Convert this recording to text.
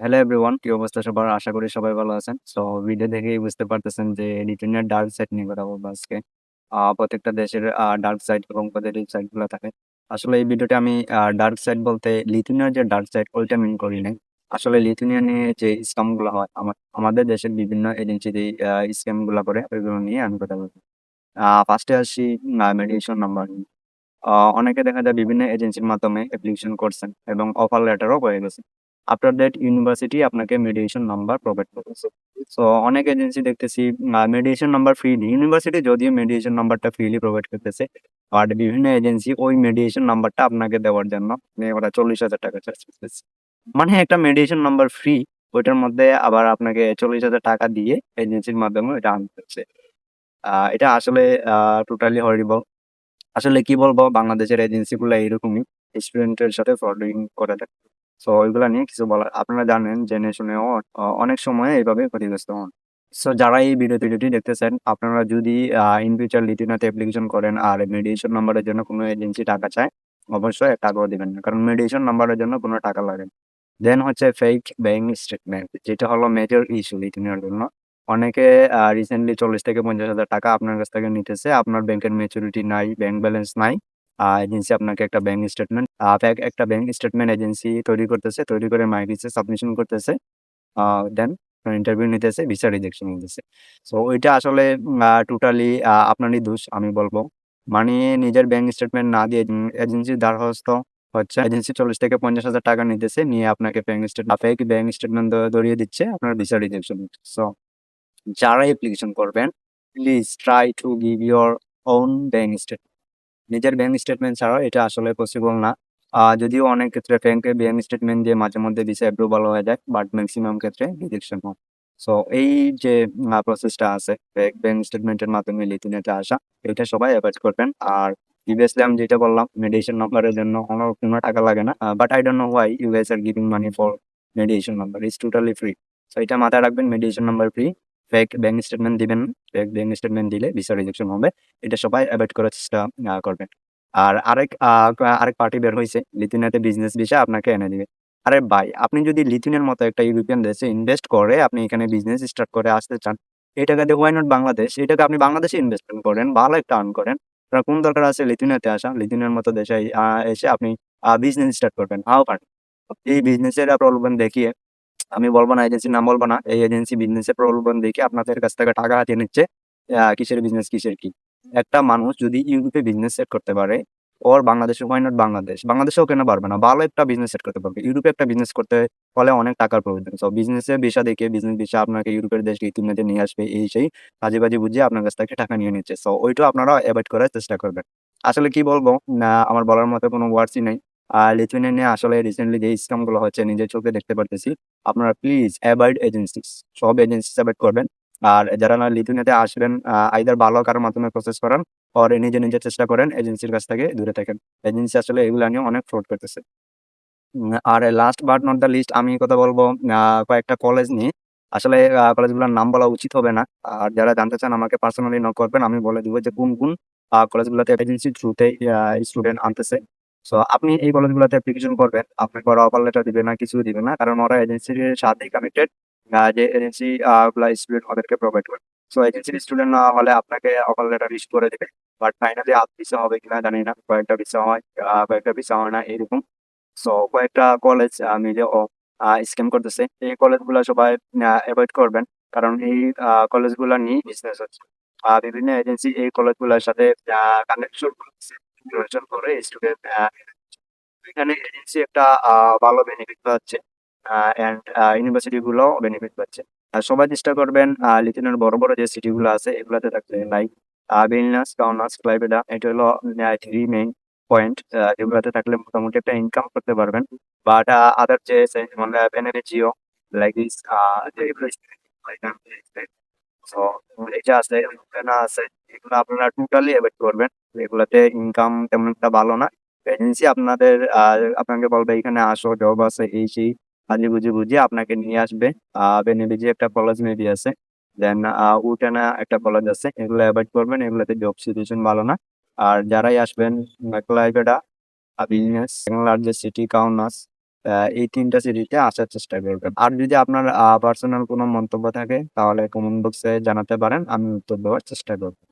Hello everyone, কি অবস্থা সবার? আশা করি সবাই ভালো আছেন। সো ভিডিও দেখেই বুঝতে পারতেছেন যে লিটুইনের ডার্ক সাইড নিয়ে কথা বলবো আজকে। প্রত্যেকটা দেশের ডার্ক সাইড এবং পজিটিভ সাইড গুলো থাকে। আসলে এই ভিডিওতে আমি ডার্ক সাইড বলতে লিথুনিয়ার যে ডার্ক সাইড ওইটা মিন করি নাই। আসলে লিথুনিয়া নিয়ে যে স্ক্যাম গুলো হয় আমাদের দেশের বিভিন্ন এজেন্সি যে স্ক্যাম গুলো করে ওইগুলো নিয়ে আমি কথা বলবো। ফার্স্টে আসি মেডিটেশন নাম্বার নিয়ে। অনেকে দেখা যায় বিভিন্ন এজেন্সির মাধ্যমে অ্যাপ্লিকেশন করছেন এবং অফার লেটারও পেয়ে গেছে। আফটার দ্যাট ইউনিভার্সিটি আপনাকে মেডিটেশন নাম্বার প্রোভাইড করতেছে। সো অনেক এজেন্সি দেখতেছি মেডিটেশন নাম্বার ফ্রিলি, ইউনিভার্সিটি যদিও মেডিটেশন নাম্বারটা ফ্রিলি প্রোভাইড করতেছে, বাট বিভিন্ন এজেন্সি ওই মেডিটেশন নাম্বারটা আপনাকে দেওয়ার জন্য ওরা 40,000 টাকা চার্জ করতেছে। মানে একটা মেডিটেশন নাম্বার ফ্রি, ওইটার মধ্যে আবার আপনাকে 40,000 টাকা দিয়ে এজেন্সির মাধ্যমে এটা আনতে হচ্ছে। এটা আসলে টোটালি হরিবল। আসলে কি বলবো, বাংলাদেশের এজেন্সি গুলো এইরকমই স্টুডেন্টের সাথে ফ্রডিং করে থাকে। সো ওইগুলা নিয়ে কিছু বলার, আপনারা জানেন জেনে শুনেও অনেক সময় এইভাবে ক্ষতিগ্রস্ত হন। সো যারা এই ভিডিওটি দেখতেছেন, আপনারা যদি ইন ফিউচার লিটিনাতে অ্যাপ্লিকেশন করেন আর মেডিয়েশন নাম্বারের জন্য কোনো এজেন্সি টাকা চায়, অবশ্যই টাকাও দিবেন না, কারণ মেডিয়েশন নাম্বারের জন্য কোনো টাকা লাগে না। দেন হচ্ছে ফেক ব্যাংক স্টেটমেন্ট, যেটা হলো মেজর ইস্যু লিটিনের জন্য। অনেকে রিসেন্টলি 40,000 থেকে 50,000 টাকা আপনার কাছ থেকে নিতেছে, আপনার ব্যাংকের ম্যাচুরিটি নাই, ব্যাংক ব্যালেন্স নাই। এজেন্সি আপনাকে একটা ব্যাংক স্টেটমেন্ট ফেক একটা ব্যাংক স্টেটমেন্ট এজেন্সি তৈরি করতেছে, তৈরি করে মাইগ্রেসে সাবমিশন করতেছে। দেন ইন্টারভিউ নিতেছে, ভিসা রিজেকশন নিতেছে। সো ওইটা আসলে টোটালি আপনারই দোষ আমি বলবো। মানে নিজের ব্যাংক স্টেটমেন্ট না দিয়ে এজেন্সির দ্বারস্থ হচ্ছে, এজেন্সি 40,000 থেকে 50,000 টাকা নিতেছে, নিয়ে আপনাকে ফেক ব্যাংক স্টেটমেন্ট ধরিয়ে দিচ্ছে, আপনার ভিসা রিজেকশন হচ্ছে। সো যারা অ্যাপ্লিকেশন করবেন, please try to give your own bank statement. নিজের ব্যাংক স্টেটমেন্ট ছাড়া এটা আসলে পসিবল না। যদিও অনেক ক্ষেত্রে ব্যাংক স্টেটমেন্ট দিয়ে মাঝে মধ্যে ভিসা অ্যাপ্রুভাল হয়ে যায়, বাট ম্যাক্সিমাম ক্ষেত্রে রিজেকশন হয়। সো এই যে প্রসেসটা আছে ব্যাংক স্টেটমেন্টের মাধ্যমে লিথুনিয়াতে আসা, এটা সবাই অ্যাভয়েড করবেন। আর প্রিভিয়াসলি আমি যেটা বললাম, মেডিটেশন নাম্বারের জন্য কোনো টাকা লাগে না, but I don't know why you guys are giving money for meditation number, is totally free. So এটা মাথায় রাখবেন, meditation number free. Fake bank statement দিবেন না। ফেক ব্যাংক স্টেটমেন্ট দিলে ভিসা রিজেকশন হবে। এটা সবাই অ্যাভয়েড করার চেষ্টা করবেন। আর আরেক পার্টি বের হইছে লিথুনিয়াতে বিজনেস ভিসা আপনাকে এনে দিবে। আরে ভাই, আপনি যদি লিথুনিয়ার মতো একটা ইউরোপিয়ান দেশে ইনভেস্ট করে আপনি এখানে বিজনেস স্টার্ট করে আসতে চান, এই টাকা দিয়ে হোয়াই নট বাংলাদেশ? এই টাকা আপনি বাংলাদেশে ইনভেস্টমেন্ট করেন, ভালো একটা আর্ন করেন। আপনার কোন দরকার আছে লিথুনিয়াতে আসা? লিথুনিয়ার মতো দেশে এসে আপনি বিজনেস স্টার্ট করবেন, হাও পারেন? এই বিজনেসের প্রলোভন দেখিয়ে, আমি বলবো না এজেন্সির নাম বলবো না, এই এজেন্সি বিজনেসের প্রলোভন দেখে আপনাদের কাছ থেকে টাকা হাতিয়ে নিচ্ছে। কিসের বিজনেস, কিসের কি? একটা মানুষ যদি ইউরোপে বিজনেস সেট করতে পারে, ওর বাংলাদেশে হোয়াই নট বাংলাদেশ? বাংলাদেশেও কেন পারবে না? ভালো একটা বিজনেস সেট করতে পারবে। ইউরোপে একটা বিজনেস করতে হলে অনেক টাকার প্রয়োজন। সো বিজনেসের ভিসা দেখে বিজনেস ভিসা আপনাকে ইউরোপের দেশ ইতিমধ্যে নিয়ে আসবে, এই সেই কাজে বাজে বুঝিয়ে আপনার কাছ থেকে টাকা নিয়ে নিচ্ছে। সো ওইটাও আপনারা অ্যাভয়েড করার চেষ্টা করবেন। আসলে কি বলবো, না আমার বলার মতো কোনো ওয়ার্ডসই নাই। লিথুয়ানিয়া নিয়ে আসলে রিসেন্টলি যে স্ক্যাম গুলো হচ্ছে নিজের চোখে দেখতে পারতেছি। আপনারা প্লিজ অ্যাভয়েড এজেন্সিস, সব এজেন্সিস অ্যাভয়েড করবেন। আর যারা না লিথুনিয়াতে আসবেন, আইদার ভালো কারোর মাধ্যমে প্রসেস করান, আর নিজে চেষ্টা করেন এজেন্সির কাছ থেকে দূরে থাকেন। এজেন্সি আসলে এগুলা নিয়ে অনেক ফ্রড করতেছে। আর last but not the least, আমি কথা বলবো কয়েকটা কলেজ নিয়ে। আসলে কলেজগুলোর নাম বলা উচিত হবে না। আর যারা জানতে চান আমাকে পার্সোনালি নক করবেন, আমি বলে দিব যে কোন কোন কলেজগুলোতে এজেন্সির থ্রুতে স্টুডেন্ট আনতেছে। সো আপনি এই কলেজগুলোতে অ্যাপ্লিকেশন করবেন, আপনাকে ওরা অফার লেটার দিবে না, কিছু দিবে না, কারণ ওরা এজেন্সির সাথে কানেক্টেড। যে এজেন্সি গুলা স্টুডেন্ট ওদেরকে প্রোভাইড করে। সো এজেন্সির স্টুডেন্ট না হলে আপনাকে অফার লেটার ইস্যু করে দিবে। বাট ফাইনালি ভিসা হবে কিনা জানি না, কয়েকটা ভিসা হয়, কয়েকটা ভিসা হয় না, এরকম। সো কয়েকটা কলেজ মিলে স্ক্যাম করতেছে, এই কলেজগুলো সবাই অ্যাভয়েড করবেন, কারণ এই কলেজগুলো নিয়ে বিজনেস হচ্ছে। বিভিন্ন এজেন্সি এই কলেজগুলোর সাথে কানেকশন করতেছে, যোগাযোগ করে স্টুডেন্ট, এখানে এজেন্সি একটা ভালো বেনিফিট পাচ্ছে, অ্যান্ড ইউনিভার্সিটি গুলো বেনিফিট পাচ্ছে। আর সবাই চেষ্টা করবেন লিথুয়ানিয়ার বড় বড় যে সিটি গুলো আছে এগুলাতে থাকতে, লাইক ভিলনাস, কাউনাস, ক্লাইপেডা। এটা হলো থ্রি মেইন পয়েন্ট, যেগুলোতে থাকলে মোটামুটি একটা ইনকাম করতে পারবেন। বাট আদার যে মানে বেনেডিজিও, লাইক দিস, সো এটা আছে, না আছে, এগুলো আপনারা টোটালি অ্যাভয়েড করবেন। এগুলাতে ইনকাম তেমন একটা ভালো না। এজেন্সি আপনাকে বলবে এখানে আসো, জব আছে, এই সেই কাজে বুঝে বুঝিয়ে আপনাকে নিয়ে আসবে। বেনিফিট একটা কলেজ মেবি আছে, দেন উটানা একটা কলেজ আছে, এগুলো অ্যাভয়েড করবেন, এগুলোতে জব সিচুয়েশন ভালো না। আর যারাই আসবেন, ক্লাইপেডা, বিজনেস, লার্জেস্ট সিটি, কাউনাস, এই ৩ টা সিরিজে আসার চেষ্টা করবেন। আর যদি আপনার পার্সোনাল কোনো মন্তব্য থাকে তাহলে কমেন্ট বক্সে জানাতে পারেন। আমি উত্তর দেওয়ার চেষ্টা করব।